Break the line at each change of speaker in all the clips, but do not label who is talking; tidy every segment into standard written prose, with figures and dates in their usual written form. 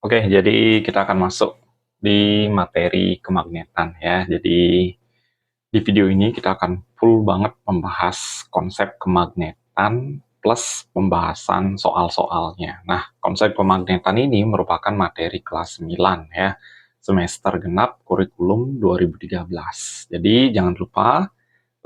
Oke, jadi kita akan masuk di materi kemagnetan ya. Jadi di video ini kita akan full banget membahas konsep kemagnetan plus pembahasan soal-soalnya. Nah, konsep kemagnetan ini merupakan materi kelas 9 ya, semester genap kurikulum 2013. Jadi jangan lupa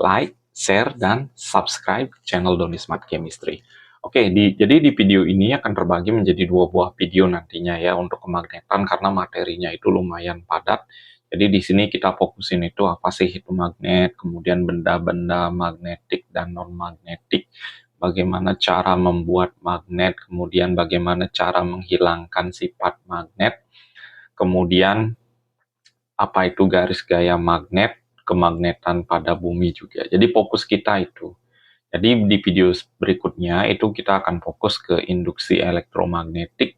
like, share, dan subscribe channel Doni Smart Chemistry. Oke, jadi di video ini akan terbagi menjadi dua buah video nantinya ya untuk kemagnetan karena materinya itu lumayan padat. Jadi di sini kita fokusin itu apa sih itu magnet, kemudian benda-benda magnetik dan non-magnetik, bagaimana cara membuat magnet, kemudian bagaimana cara menghilangkan sifat magnet, kemudian apa itu garis gaya magnet, kemagnetan pada bumi juga. Jadi fokus kita itu. Jadi di video berikutnya itu kita akan fokus ke induksi elektromagnetik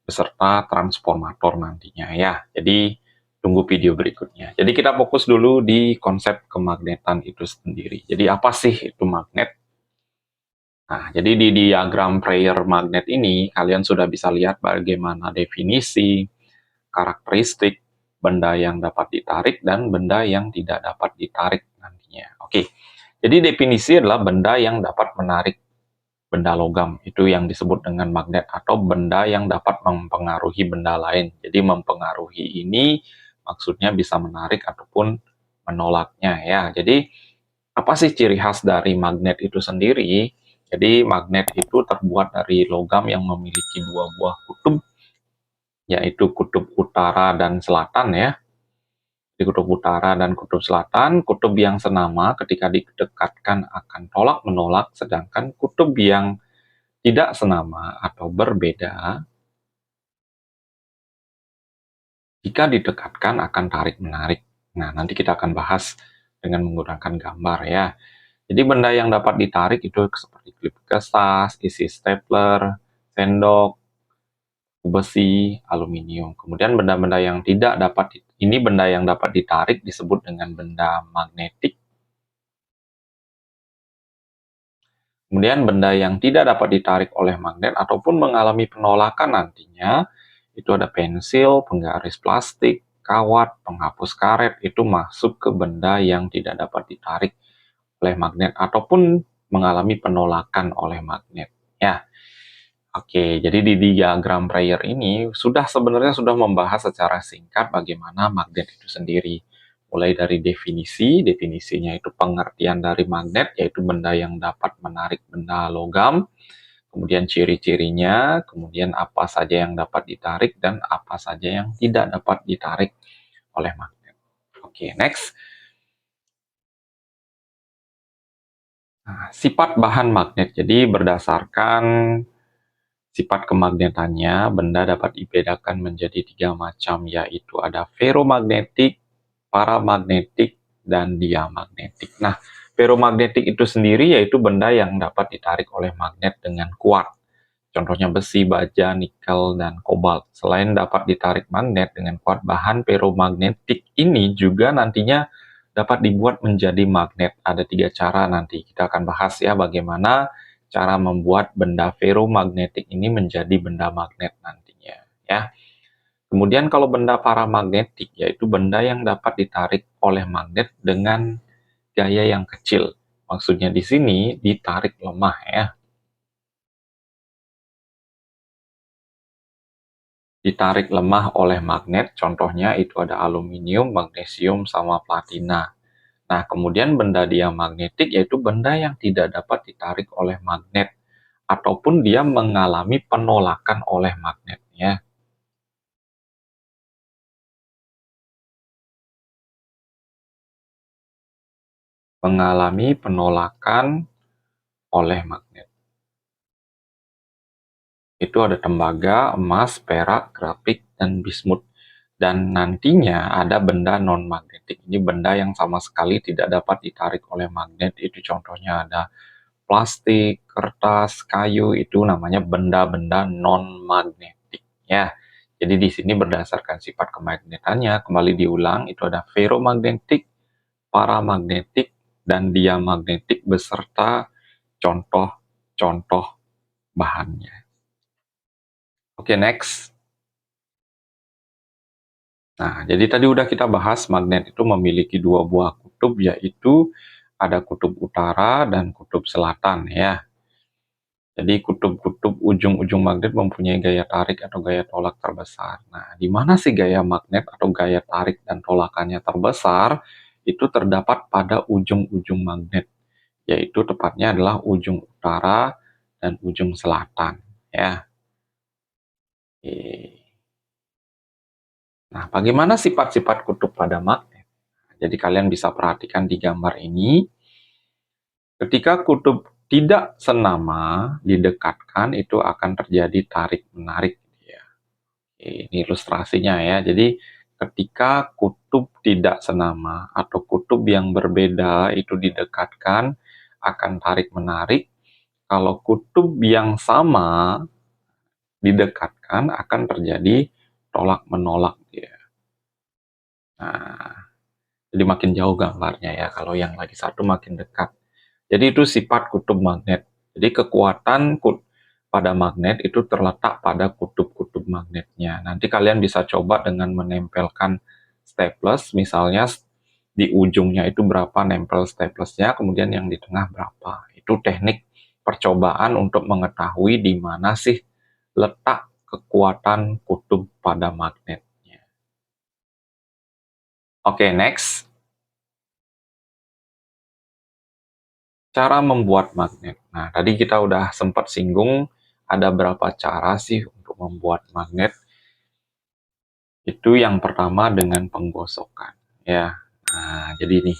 beserta transformator nantinya ya. Jadi tunggu video berikutnya. Jadi kita fokus dulu di konsep kemagnetan itu sendiri. Jadi apa sih itu magnet? Nah, jadi di diagram Preyer magnet ini kalian sudah bisa lihat bagaimana definisi, karakteristik, benda yang dapat ditarik dan benda yang tidak dapat ditarik nantinya. Oke, jadi definisi adalah benda yang dapat menarik benda logam, itu yang disebut dengan magnet, atau benda yang dapat mempengaruhi benda lain. Jadi mempengaruhi ini maksudnya bisa menarik ataupun menolaknya ya. Jadi apa sih ciri khas dari magnet itu sendiri? Jadi magnet itu terbuat dari logam yang memiliki dua buah kutub, yaitu kutub utara dan selatan ya. Di kutub utara dan kutub selatan, kutub yang senama ketika didekatkan akan tolak-menolak, sedangkan kutub yang tidak senama atau berbeda, jika didekatkan akan tarik-menarik. Nah, nanti kita akan bahas dengan menggunakan gambar ya. Jadi benda yang dapat ditarik itu seperti klip kertas, isi stapler, sendok, besi, aluminium. Kemudian benda-benda yang tidak dapat, ini benda yang dapat ditarik disebut dengan benda magnetik. Kemudian benda yang tidak dapat ditarik oleh magnet ataupun mengalami penolakan nantinya, itu ada pensil, penggaris plastik, kawat, penghapus karet, itu masuk ke benda yang tidak dapat ditarik oleh magnet ataupun mengalami penolakan oleh magnet. Ya, oke, jadi di diagram Preyer ini sebenarnya sudah membahas secara singkat bagaimana magnet itu sendiri. Mulai dari definisinya itu pengertian dari magnet, yaitu benda yang dapat menarik benda logam, kemudian ciri-cirinya, kemudian apa saja yang dapat ditarik dan apa saja yang tidak dapat ditarik oleh magnet. Oke, next. Nah, sifat bahan magnet. Jadi berdasarkan sifat kemagnetannya, benda dapat dibedakan menjadi 3 macam, yaitu ada ferromagnetik, paramagnetik, dan diamagnetik. Nah, ferromagnetik itu sendiri yaitu benda yang dapat ditarik oleh magnet dengan kuat. Contohnya besi, baja, nikel, dan kobalt. Selain dapat ditarik magnet dengan kuat, bahan ferromagnetik ini juga nantinya dapat dibuat menjadi magnet. Ada 3 cara nanti. Kita akan bahas ya bagaimana cara membuat benda ferromagnetik ini menjadi benda magnet nantinya. Ya. Kemudian kalau benda paramagnetik, yaitu benda yang dapat ditarik oleh magnet dengan gaya yang kecil. Maksudnya di sini ditarik lemah ya. Ditarik lemah oleh magnet, contohnya itu ada aluminium, magnesium, sama platina. Nah, kemudian benda diamagnetik yaitu benda yang tidak dapat ditarik oleh magnet, ataupun dia mengalami penolakan oleh magnet. Ya. Mengalami penolakan oleh magnet. Itu ada tembaga, emas, perak, grafit, dan bismut. Dan nantinya ada benda non-magnetik. Ini benda yang sama sekali tidak dapat ditarik oleh magnet. Itu contohnya ada plastik, kertas, kayu, itu namanya benda-benda non-magnetik. Ya. Jadi di sini berdasarkan sifat kemagnetannya, kembali diulang, itu ada ferromagnetik, paramagnetik, dan diamagnetik beserta contoh-contoh bahannya. Oke, next. Nah, jadi tadi udah kita bahas magnet itu memiliki dua buah kutub, yaitu ada kutub utara dan kutub selatan ya. Jadi kutub-kutub ujung-ujung magnet mempunyai gaya tarik atau gaya tolak terbesar. Nah, di mana sih gaya magnet atau gaya tarik dan tolakannya terbesar? Itu terdapat pada ujung-ujung magnet, yaitu tepatnya adalah ujung utara dan ujung selatan ya. Oke. Nah, bagaimana sifat-sifat kutub pada magnet? Jadi kalian bisa perhatikan di gambar ini. Ketika kutub tidak senama didekatkan, itu akan terjadi tarik-menarik. Ya. Ini ilustrasinya ya. Jadi ketika kutub tidak senama atau kutub yang berbeda itu didekatkan, akan tarik-menarik. Kalau kutub yang sama didekatkan, akan terjadi tolak-menolak. Ya. Nah, jadi makin jauh gambarnya ya. Kalau yang lagi satu makin dekat. Jadi itu sifat kutub magnet. Jadi kekuatan pada magnet itu terletak pada kutub-kutub magnetnya. Nanti kalian bisa coba dengan menempelkan staples, misalnya di ujungnya itu berapa nempel staplesnya, kemudian yang di tengah berapa. Itu teknik percobaan untuk mengetahui di mana sih letak kekuatan kutub pada magnetnya. Oke, next. Cara membuat magnet. Nah, tadi kita udah sempat singgung ada berapa cara sih untuk membuat magnet. Itu yang pertama dengan penggosokan. Ya, nah, jadi nih.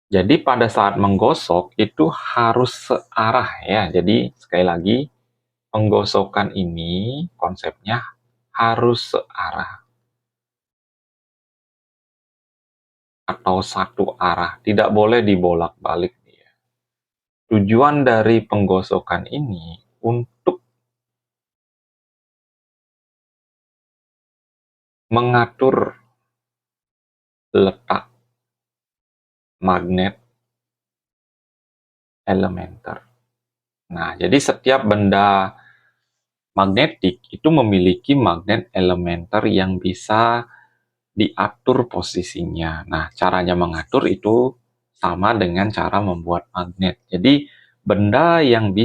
Jadi pada saat menggosok itu harus searah ya. Jadi sekali lagi penggosokan ini konsepnya harus searah atau satu arah. Tidak boleh dibolak-balik. Tujuan dari penggosokan ini untuk mengatur letak magnet elementer. Nah, jadi setiap benda magnetik itu memiliki magnet elementer yang bisa diatur posisinya. Nah, caranya mengatur itu sama dengan cara membuat magnet. Jadi, benda yang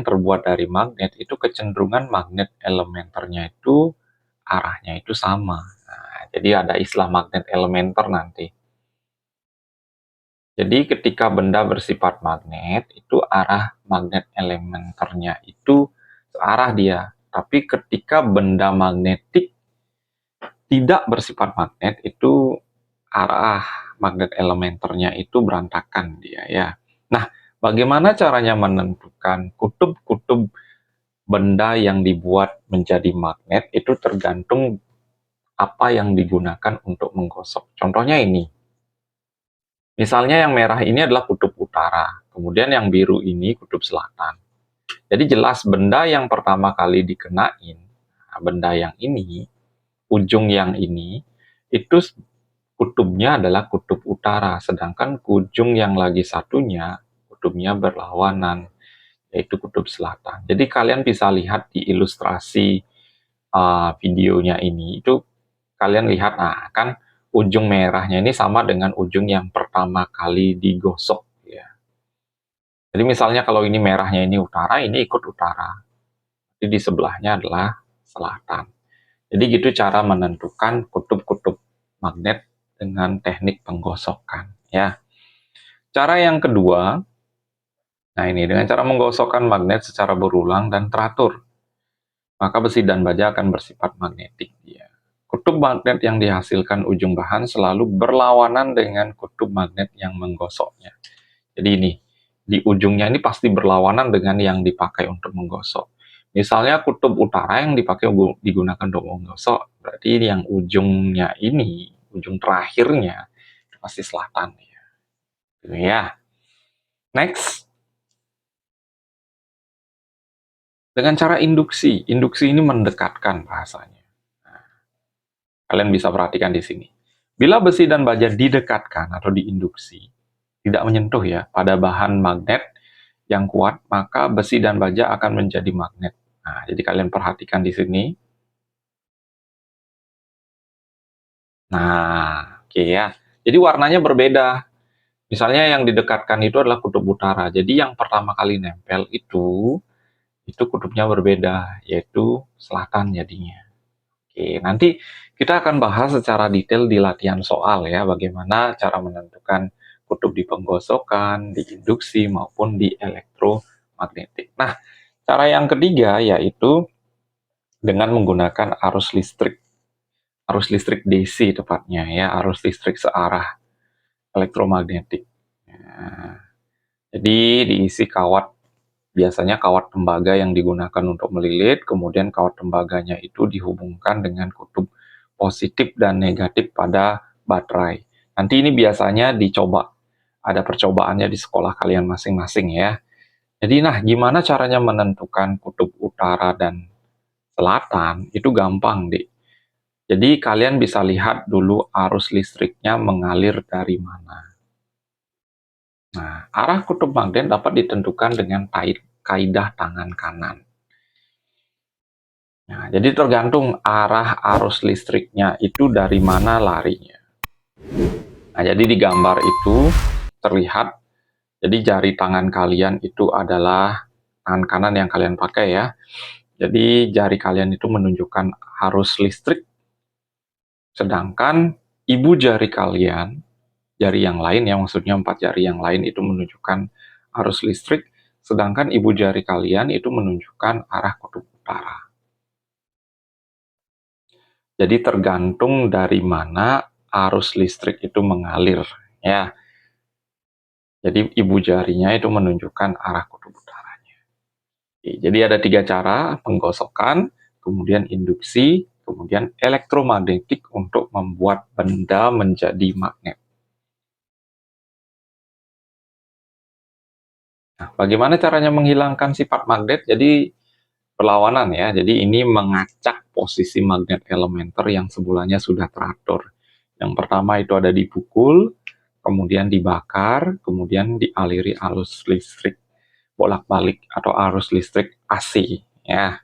terbuat dari magnet itu kecenderungan magnet elementernya itu arahnya itu sama. Nah, jadi ada istilah magnet elementer nanti. Jadi ketika benda bersifat magnet, itu arah magnet elementernya itu searah dia. Tapi ketika benda magnetik tidak bersifat magnet, itu arah magnet elementernya itu berantakan dia ya. Nah, bagaimana caranya menentukan kutub-kutub benda yang dibuat menjadi magnet itu tergantung apa yang digunakan untuk menggosok. Contohnya ini. Misalnya yang merah ini adalah kutub utara, kemudian yang biru ini kutub selatan. Jadi jelas benda yang pertama kali dikenain, nah, benda yang ini, ujung yang ini, itu kutubnya adalah kutub utara, sedangkan ujung yang lagi satunya, kutubnya berlawanan, yaitu kutub selatan. Jadi kalian bisa lihat di ilustrasi videonya ini, itu kalian lihat, nah kan ujung merahnya ini sama dengan ujung yang pertama kali digosok ya. Jadi misalnya kalau ini merahnya ini utara, ini ikut utara. Jadi di sebelahnya adalah selatan. Jadi gitu cara menentukan kutub-kutub magnet dengan teknik penggosokan ya. Cara yang kedua, nah ini dengan cara menggosokkan magnet secara berulang dan teratur, maka besi dan baja akan bersifat magnetik ya. Kutub magnet yang dihasilkan ujung bahan selalu berlawanan dengan kutub magnet yang menggosoknya. Jadi ini, di ujungnya ini pasti berlawanan dengan yang dipakai untuk menggosok. Misalnya kutub utara yang dipakai digunakan untuk menggosok, berarti yang ujungnya ini, ujung terakhirnya, itu pasti selatan. Ya. Next, dengan cara induksi. Induksi ini mendekatkan bahasanya. Kalian bisa perhatikan di sini. Bila besi dan baja didekatkan atau diinduksi, tidak menyentuh ya pada bahan magnet yang kuat, maka besi dan baja akan menjadi magnet. Nah, jadi kalian perhatikan di sini. Nah, oke ya. Jadi warnanya berbeda. Misalnya yang didekatkan itu adalah kutub utara. Jadi yang pertama kali nempel itu kutubnya berbeda, yaitu selatan jadinya. Oke, nanti kita akan bahas secara detail di latihan soal ya, bagaimana cara menentukan kutub di penggosokan, di induksi, maupun di elektromagnetik. Nah, cara yang ketiga yaitu dengan menggunakan arus listrik DC tepatnya ya, arus listrik searah elektromagnetik. Nah, jadi diisi kawat, biasanya kawat tembaga yang digunakan untuk melilit, kemudian kawat tembaganya itu dihubungkan dengan kutub positif dan negatif pada baterai. Nanti ini biasanya dicoba, ada percobaannya di sekolah kalian masing-masing ya. Jadi nah, gimana caranya menentukan kutub utara dan selatan? Itu gampang, Dik. Jadi kalian bisa lihat dulu arus listriknya mengalir dari mana. Nah, arah kutub magnet dapat ditentukan dengan kaidah tangan kanan. Nah, jadi tergantung arah arus listriknya itu dari mana larinya. Nah, jadi di gambar itu terlihat, jadi jari tangan kalian itu adalah tangan kanan yang kalian pakai ya. Jadi jari kalian itu menunjukkan arus listrik, sedangkan ibu jari kalian, jari yang lain ya, maksudnya 4 jari yang lain itu menunjukkan arus listrik, sedangkan ibu jari kalian itu menunjukkan arah kutub utara. Jadi tergantung dari mana arus listrik itu mengalir ya. Jadi ibu jarinya itu menunjukkan arah kutub utaranya. Jadi ada 3 cara, penggosokan, kemudian induksi, kemudian elektromagnetik untuk membuat benda menjadi magnet. Nah, bagaimana caranya menghilangkan sifat magnet? Jadi perlawanan ya. Jadi ini mengacak posisi magnet elementer yang sebelumnya sudah teratur. Yang pertama itu ada dipukul, kemudian dibakar, kemudian dialiri arus listrik bolak-balik atau arus listrik AC ya.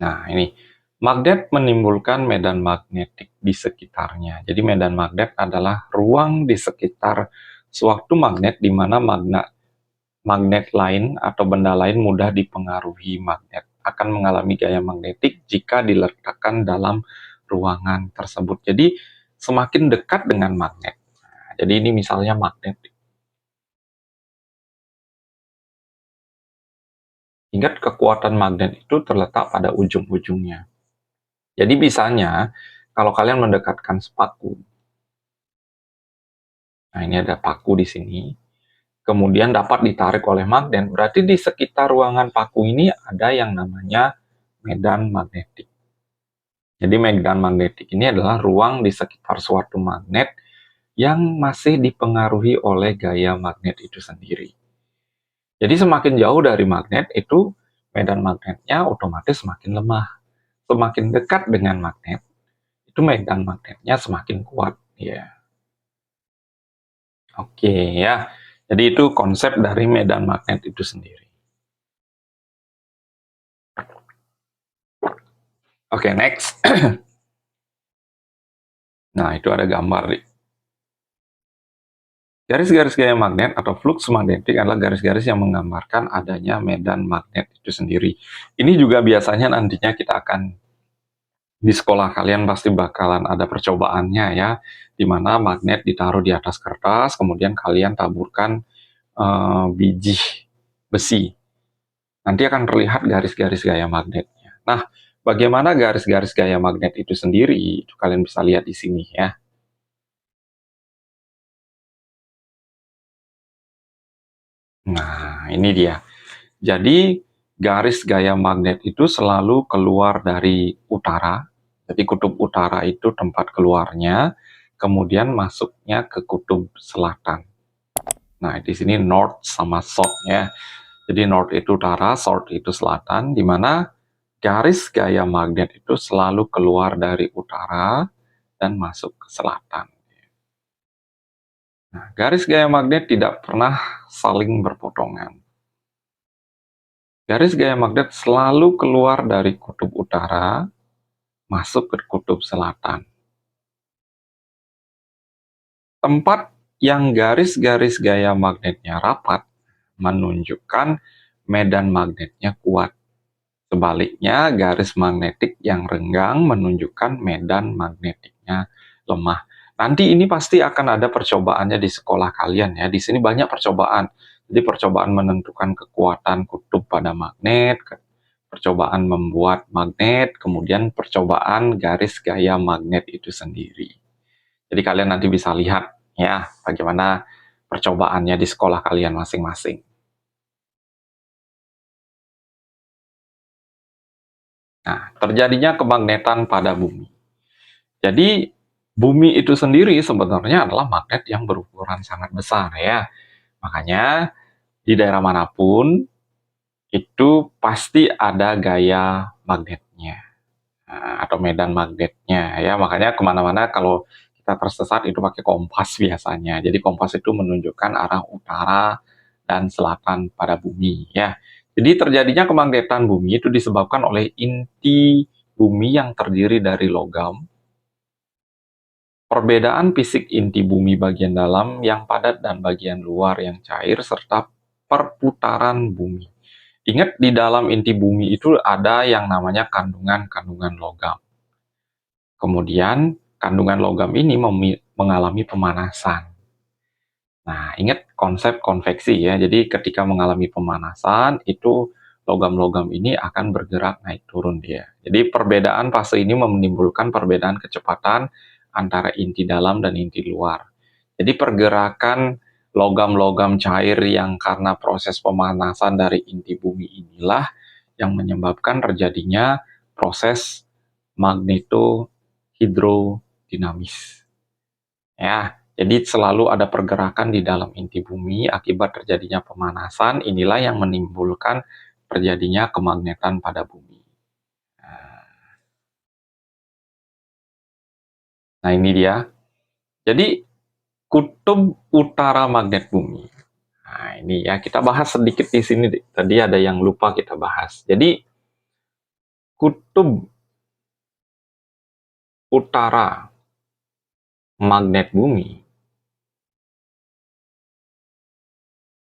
Nah, ini magnet menimbulkan medan magnetik di sekitarnya. Jadi medan magnet adalah ruang di sekitar suatu magnet di mana magnet lain atau benda lain mudah dipengaruhi magnet, akan mengalami gaya magnetik jika diletakkan dalam ruangan tersebut. Jadi semakin dekat dengan magnet. Nah, jadi ini misalnya magnet. Ingat, kekuatan magnet itu terletak pada ujung-ujungnya. Jadi misalnya kalau kalian mendekatkan sepaku, nah ini ada paku di sini, kemudian dapat ditarik oleh magnet, berarti di sekitar ruangan paku ini ada yang namanya medan magnetik. Jadi medan magnetik ini adalah ruang di sekitar suatu magnet yang masih dipengaruhi oleh gaya magnet itu sendiri. Jadi semakin jauh dari magnet itu medan magnetnya otomatis semakin lemah. Semakin dekat dengan magnet itu medan magnetnya semakin kuat ya. Oke ya. Jadi itu konsep dari medan magnet itu sendiri. Oke, next. Nah, itu ada gambar nih. Garis-garis gaya magnet atau flux magnetik adalah garis-garis yang menggambarkan adanya medan magnet itu sendiri. Ini juga biasanya nantinya kita akan, di sekolah kalian pasti bakalan ada percobaannya ya, di mana magnet ditaruh di atas kertas, kemudian kalian taburkan biji besi. Nanti akan terlihat garis-garis gaya magnetnya. Nah, bagaimana garis-garis gaya magnet itu sendiri, itu kalian bisa lihat di sini ya. Nah, ini dia. Jadi garis gaya magnet itu selalu keluar dari utara. Jadi kutub utara itu tempat keluarnya, kemudian masuknya ke kutub selatan. Nah, di sini north sama south ya. Jadi north itu utara, south itu selatan, di mana garis gaya magnet itu selalu keluar dari utara dan masuk ke selatan. Nah, garis gaya magnet tidak pernah saling berpotongan. Garis gaya magnet selalu keluar dari kutub utara, masuk ke kutub selatan. Tempat yang garis-garis gaya magnetnya rapat menunjukkan medan magnetnya kuat. Sebaliknya, garis magnetik yang renggang menunjukkan medan magnetiknya lemah. Nanti ini pasti akan ada percobaannya di sekolah kalian ya. Di sini banyak percobaan. Jadi percobaan menentukan kekuatan kutub pada magnet, percobaan membuat magnet, kemudian percobaan garis gaya magnet itu sendiri. Jadi kalian nanti bisa lihat ya bagaimana percobaannya di sekolah kalian masing-masing. Nah, terjadinya kemagnetan pada bumi. Jadi bumi itu sendiri sebenarnya adalah magnet yang berukuran sangat besar ya. Makanya di daerah manapun itu pasti ada gaya magnetnya atau medan magnetnya ya. Makanya kemana-mana kalau kita tersesat itu pakai kompas biasanya. Jadi kompas itu menunjukkan arah utara dan selatan pada bumi ya. Jadi terjadinya kemagnetan bumi itu disebabkan oleh inti bumi yang terdiri dari logam. Perbedaan fisik inti bumi bagian dalam yang padat dan bagian luar yang cair, serta perputaran bumi. Ingat, di dalam inti bumi itu ada yang namanya kandungan-kandungan logam. Kemudian, kandungan logam ini mengalami pemanasan. Nah, ingat konsep konveksi ya. Jadi, ketika mengalami pemanasan, itu logam-logam ini akan bergerak naik turun dia. Jadi, perbedaan fase ini menimbulkan perbedaan kecepatan antara inti dalam dan inti luar. Jadi, pergerakan logam-logam cair yang karena proses pemanasan dari inti bumi inilah yang menyebabkan terjadinya proses magnetohidrodinamis. Ya, jadi selalu ada pergerakan di dalam inti bumi akibat terjadinya pemanasan. Inilah yang menimbulkan terjadinya kemagnetan pada bumi. Nah, ini dia. Jadi, kutub utara magnet bumi. Nah, ini ya, kita bahas sedikit di sini. Tadi ada yang lupa kita bahas. Jadi, kutub utara magnet bumi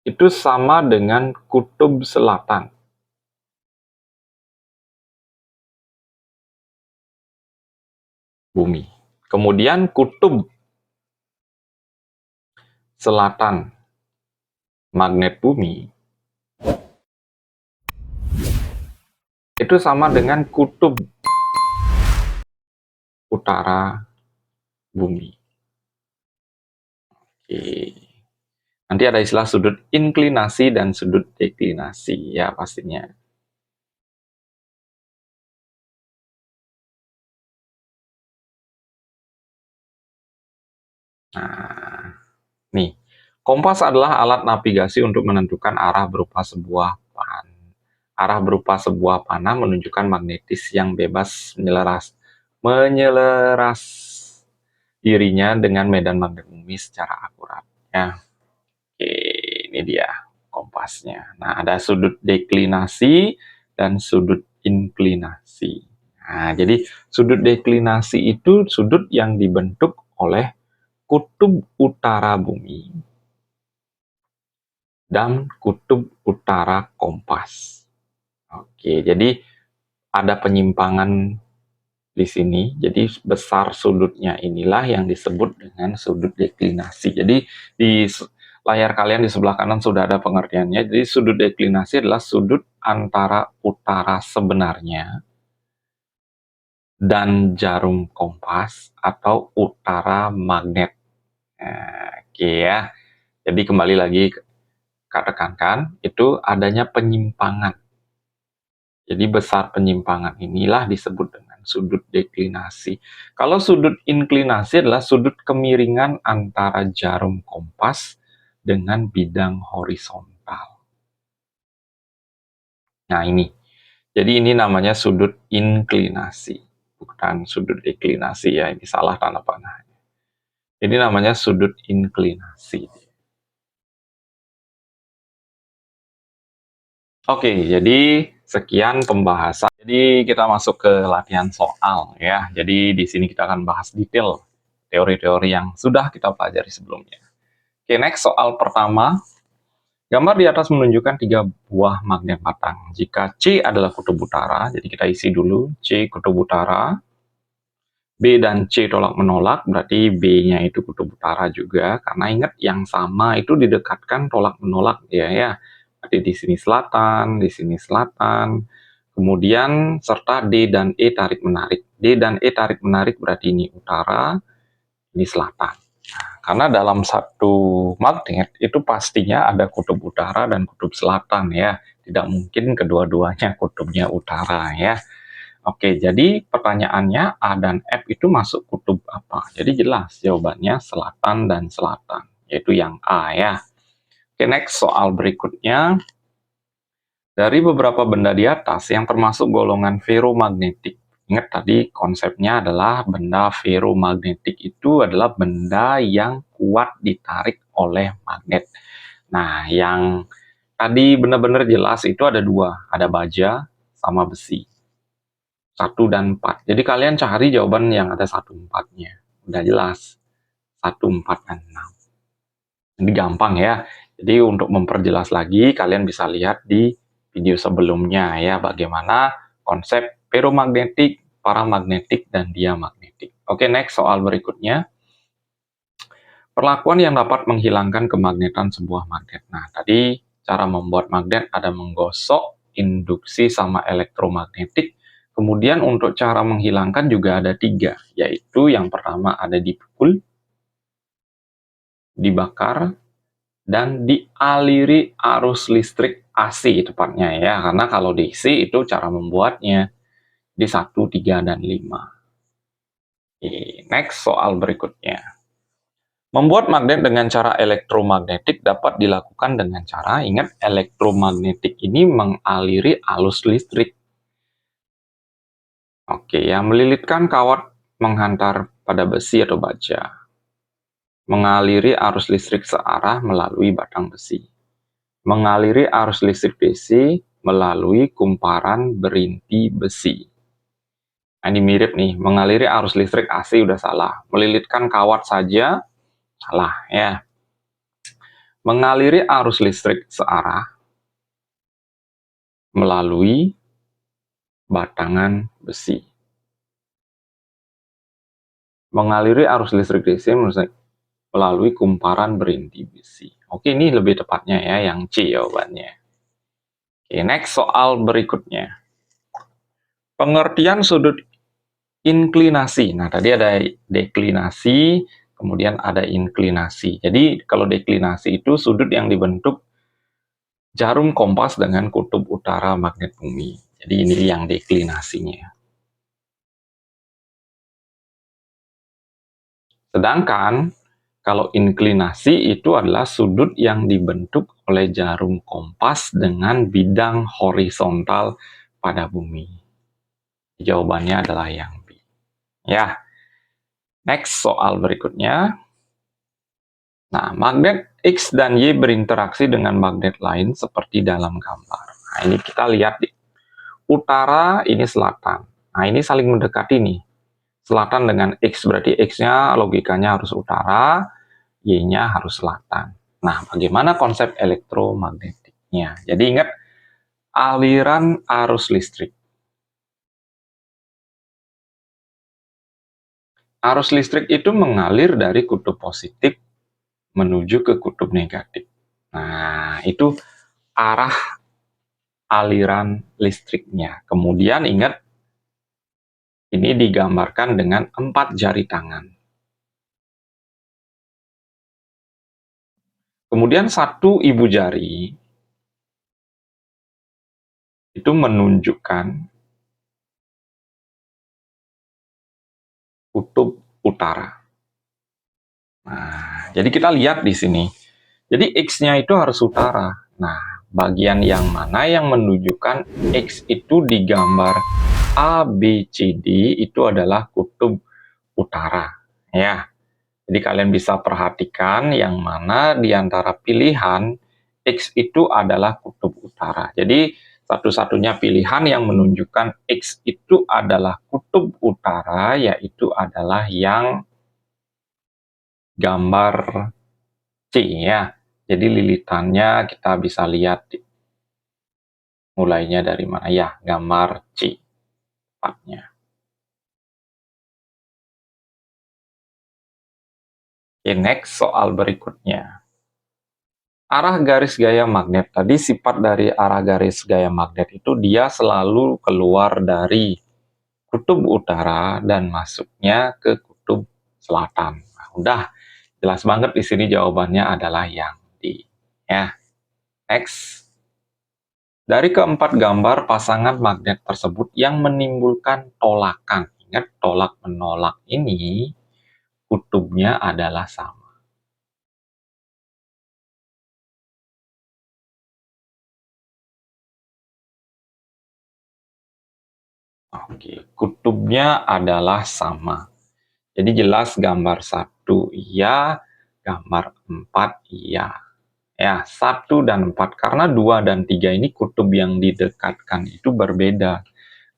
itu sama dengan kutub selatan bumi. Kemudian kutub selatan magnet bumi itu sama dengan kutub utara bumi. Oke. Nanti ada istilah sudut inklinasi dan sudut deklinasi ya pastinya. Nah, nih. Kompas adalah alat navigasi untuk menentukan arah berupa sebuah panah menunjukkan magnetis yang bebas menyeleras dirinya dengan medan magnet bumi secara akurat. Ya. Oke, ini dia kompasnya. Nah, ada sudut deklinasi dan sudut inklinasi. Nah, jadi sudut deklinasi itu sudut yang dibentuk oleh kutub utara bumi dan kutub utara kompas. Oke, jadi ada penyimpangan di sini. Jadi besar sudutnya inilah yang disebut dengan sudut deklinasi. Jadi di layar kalian di sebelah kanan sudah ada pengertiannya. Jadi sudut deklinasi adalah sudut antara utara sebenarnya dan jarum kompas atau utara magnet. Nah, oke ya. Jadi kembali lagi katakan itu adanya penyimpangan. Jadi besar penyimpangan inilah disebut dengan sudut deklinasi. Kalau sudut inklinasi adalah sudut kemiringan antara jarum kompas dengan bidang horizontal. Nah ini, jadi ini namanya sudut inklinasi, bukan sudut deklinasi ya, ini salah tanda panahnya. Ini namanya sudut inklinasi. Oke, jadi sekian pembahasan. Jadi kita masuk ke latihan soal ya. Jadi di sini kita akan bahas detail teori-teori yang sudah kita pelajari sebelumnya. Oke, next soal pertama. Gambar di atas menunjukkan 3 buah magnet batang. Jika C adalah kutub utara, jadi kita isi dulu C kutub utara, B dan C tolak menolak, berarti B-nya itu kutub utara juga, karena ingat yang sama itu didekatkan tolak menolak ya. Berarti di sini selatan, kemudian serta D dan E tarik menarik. D dan E tarik menarik berarti ini utara, ini selatan. Karena dalam satu magnet itu pastinya ada kutub utara dan kutub selatan ya. Tidak mungkin kedua-duanya kutubnya utara ya. Oke, jadi pertanyaannya A dan F itu masuk kutub apa? Jadi jelas jawabannya selatan dan selatan, yaitu yang A ya. Oke, next soal berikutnya. Dari beberapa benda di atas yang termasuk golongan ferromagnetik. Ingat tadi konsepnya adalah benda ferromagnetik itu adalah benda yang kuat ditarik oleh magnet. Nah, yang tadi benar-benar jelas itu ada dua, ada baja sama besi. 1 dan 4. Jadi kalian cari jawaban yang ada 1, 4-nya. Udah jelas. 1, 4, dan 6. Ini gampang ya. Jadi untuk memperjelas lagi, kalian bisa lihat di video sebelumnya ya, bagaimana konsep ferromagnetik, paramagnetik, dan diamagnetik. Oke, next soal berikutnya. Perlakuan yang dapat menghilangkan kemagnetan sebuah magnet. Nah, tadi cara membuat magnet ada menggosok, induksi, sama elektromagnetik. Kemudian untuk cara menghilangkan juga ada 3, yaitu yang pertama ada dipukul, dibakar, dan dialiri arus listrik AC tepatnya ya, karena kalau DC itu cara membuatnya di 1, 3, dan 5. Next soal berikutnya. Membuat magnet dengan cara elektromagnetik dapat dilakukan dengan cara, ingat elektromagnetik ini mengaliri arus listrik. Oke, ya, melilitkan kawat menghantar pada besi atau baja. Mengaliri arus listrik searah melalui batang besi. Mengaliri arus listrik DC melalui kumparan berinti besi. Nah, ini mirip nih, mengaliri arus listrik AC udah salah. Melilitkan kawat saja salah ya. Mengaliri arus listrik searah melalui batangan besi. Mengaliri arus listrik DC melalui kumparan berinti besi. Oke, ini lebih tepatnya ya, yang C jawabannya. Oke, next soal berikutnya. Pengertian sudut inklinasi. Nah, tadi ada deklinasi, kemudian ada inklinasi. Jadi, kalau deklinasi itu sudut yang dibentuk jarum kompas dengan kutub utara magnet bumi. Jadi, ini yang deklinasinya. Sedangkan, kalau inklinasi itu adalah sudut yang dibentuk oleh jarum kompas dengan bidang horizontal pada bumi. Jawabannya adalah yang B. Ya, next soal berikutnya. Nah, magnet X dan Y berinteraksi dengan magnet lain seperti dalam gambar. Nah, ini kita lihat di utara, ini selatan. Nah, ini saling mendekati nih. Selatan dengan X, berarti X-nya logikanya harus utara, Y-nya harus selatan. Nah, bagaimana konsep elektromagnetiknya? Jadi ingat, aliran arus listrik. Arus listrik itu mengalir dari kutub positif menuju ke kutub negatif. Nah, itu arah aliran listriknya. Kemudian ingat, ini digambarkan dengan 4 jari tangan. Kemudian satu ibu jari itu menunjukkan kutub utara. Nah, jadi kita lihat di sini. Jadi X-nya itu harus utara. Nah, bagian yang mana yang menunjukkan X itu di gambar A, B, C, D itu adalah kutub utara. Ya, jadi kalian bisa perhatikan yang mana di antara pilihan X itu adalah kutub utara. utara. Jadi satu-satunya pilihan yang menunjukkan X itu adalah kutub utara, yaitu adalah yang gambar C ya. Jadi lilitannya kita bisa lihat mulainya dari mana ya, gambar C tepatnya. Oke, next soal berikutnya. Arah garis gaya magnet, tadi sifat dari arah garis gaya magnet itu dia selalu keluar dari kutub utara dan masuknya ke kutub selatan. Nah, udah jelas banget di sini jawabannya adalah yang D. Ya, next. Dari keempat gambar pasangan magnet tersebut yang menimbulkan tolakan. Ingat, tolak menolak ini kutubnya adalah sama. Oke, kutubnya adalah sama. Jadi jelas gambar 1 iya, gambar 4 iya. Ya, 1 dan 4 karena 2 dan 3 ini kutub yang didekatkan itu berbeda.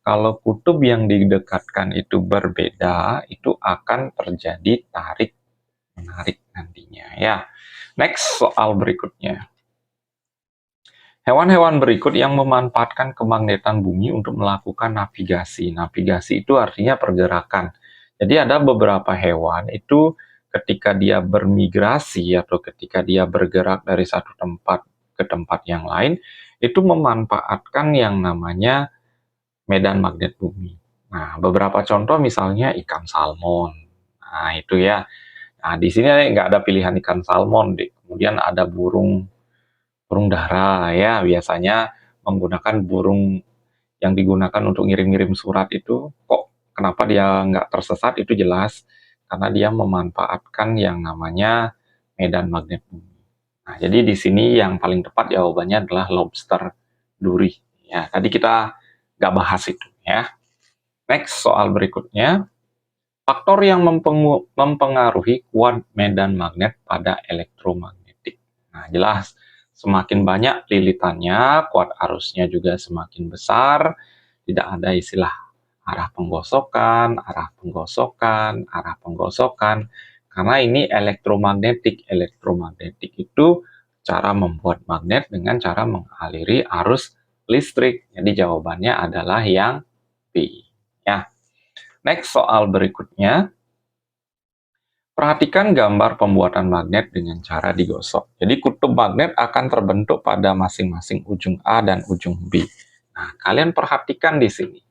Kalau kutub yang didekatkan itu berbeda, itu akan terjadi tarik-menarik nantinya ya. Next soal berikutnya. Hewan-hewan berikut yang memanfaatkan kemagnetan bumi untuk melakukan navigasi. Navigasi itu artinya pergerakan. Jadi ada beberapa hewan itu ketika dia bermigrasi atau ketika dia bergerak dari satu tempat ke tempat yang lain, itu memanfaatkan yang namanya medan magnet bumi. Nah, beberapa contoh misalnya ikan salmon. Nah, itu ya. Nah, di sini nggak ada pilihan ikan salmon. Kemudian ada burung dara ya, biasanya menggunakan burung yang digunakan untuk ngirim-ngirim surat itu. Kok kenapa dia nggak tersesat, itu jelas karena dia memanfaatkan yang namanya medan magnet bumi. Nah, jadi di sini yang paling tepat jawabannya adalah lobster duri. Ya, tadi kita nggak bahas itu ya. Next soal berikutnya. Faktor yang mempengaruhi kuat medan magnet pada elektromagnetik. Nah, jelas semakin banyak lilitannya, kuat arusnya juga semakin besar. Tidak ada istilah arah penggosokan, arah penggosokan, arah penggosokan. Karena ini elektromagnetik. Elektromagnetik itu cara membuat magnet dengan cara mengaliri arus listrik. Jadi jawabannya adalah yang B. Ya. Next soal berikutnya. Perhatikan gambar pembuatan magnet dengan cara digosok. Jadi kutub magnet akan terbentuk pada masing-masing ujung A dan ujung B. Nah, kalian perhatikan di sini.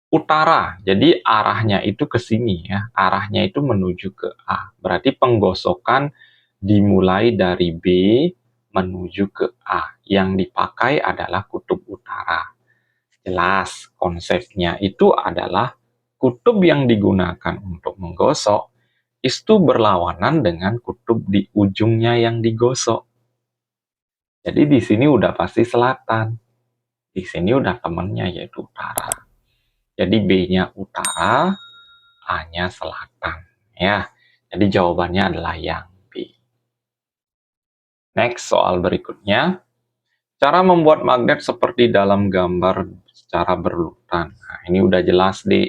Utara, jadi arahnya itu ke sini ya. Arahnya itu menuju ke A. Berarti penggosokan dimulai dari B menuju ke A. Yang dipakai adalah kutub utara. Jelas, konsepnya itu adalah kutub yang digunakan untuk menggosok itu berlawanan dengan kutub di ujungnya yang digosok. Jadi di sini udah pasti selatan. Di sini udah temennya yaitu utara. Jadi B-nya utara, A-nya selatan. Ya, jadi jawabannya adalah yang B. Next, soal berikutnya. Cara membuat magnet seperti dalam gambar secara berurutan. Nah, ini udah jelas di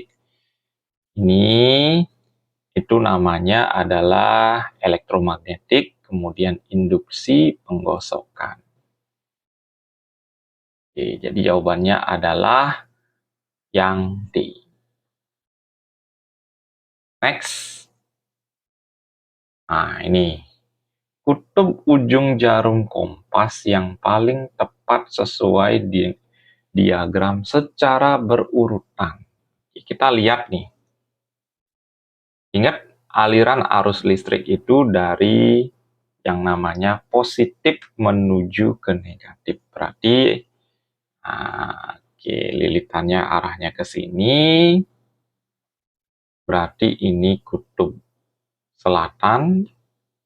ini itu namanya adalah elektromagnetik, kemudian induksi, penggosokan. Oke, jadi jawabannya adalah yang D. Next. Nah, ini. Kutub ujung jarum kompas yang paling tepat sesuai di diagram secara berurutan. Kita lihat nih. Ingat, aliran arus listrik itu dari yang namanya positif menuju ke negatif. Berarti, nah, oke, lilitannya arahnya ke sini. Berarti ini kutub selatan,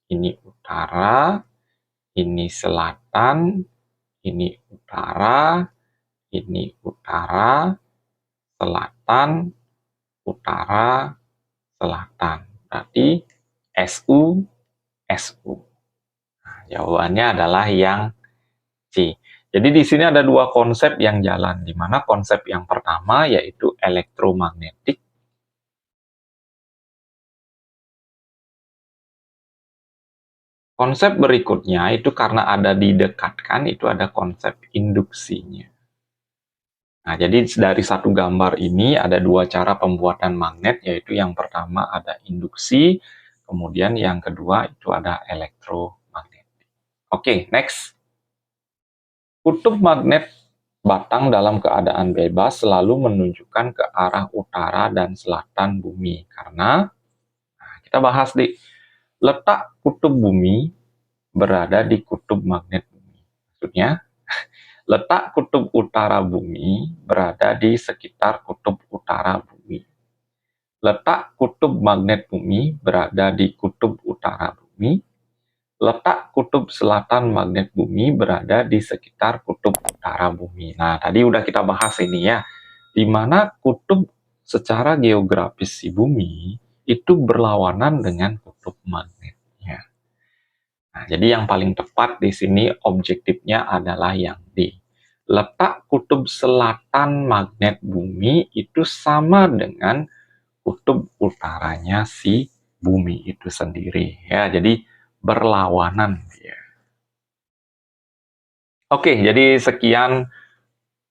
ini utara, ini selatan, ini utara, ini utara, selatan, utara, selatan. Berarti SU, SU. Nah, jawabannya adalah yang C. Jadi di sini ada dua konsep yang jalan, di mana konsep yang pertama yaitu elektromagnetik. Konsep berikutnya itu karena ada didekatkan, itu ada konsep induksinya. Nah, jadi dari satu gambar ini ada dua cara pembuatan magnet, yaitu yang pertama ada induksi, kemudian yang kedua itu ada elektromagnetik. Oke, next. Kutub magnet batang dalam keadaan bebas selalu menunjukkan ke arah utara dan selatan bumi. Karena, nah, kita bahas di letak kutub bumi berada di kutub magnet bumi. Maksudnya, letak kutub utara bumi berada di sekitar kutub utara bumi. Letak kutub magnet bumi berada di kutub utara bumi. Letak kutub selatan magnet bumi berada di sekitar kutub utara bumi. Nah, tadi udah kita bahas ini ya, di mana kutub secara geografis si bumi itu berlawanan dengan kutub magnetnya. Nah, jadi yang paling tepat di sini objektifnya adalah yang D. Letak kutub selatan magnet bumi itu sama dengan kutub utaranya si bumi itu sendiri ya. Jadi berlawanan ya. Oke, jadi sekian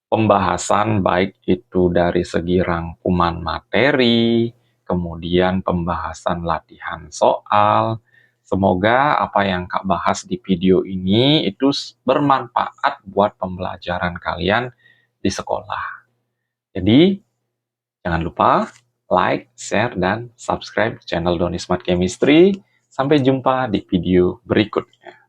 pembahasan baik itu dari segi rangkuman materi, kemudian pembahasan latihan soal. Semoga apa yang Kak bahas di video ini itu bermanfaat buat pembelajaran kalian di sekolah. Jadi, jangan lupa like, share, dan subscribe channel Doni Smart Chemistry. Sampai jumpa di video berikutnya.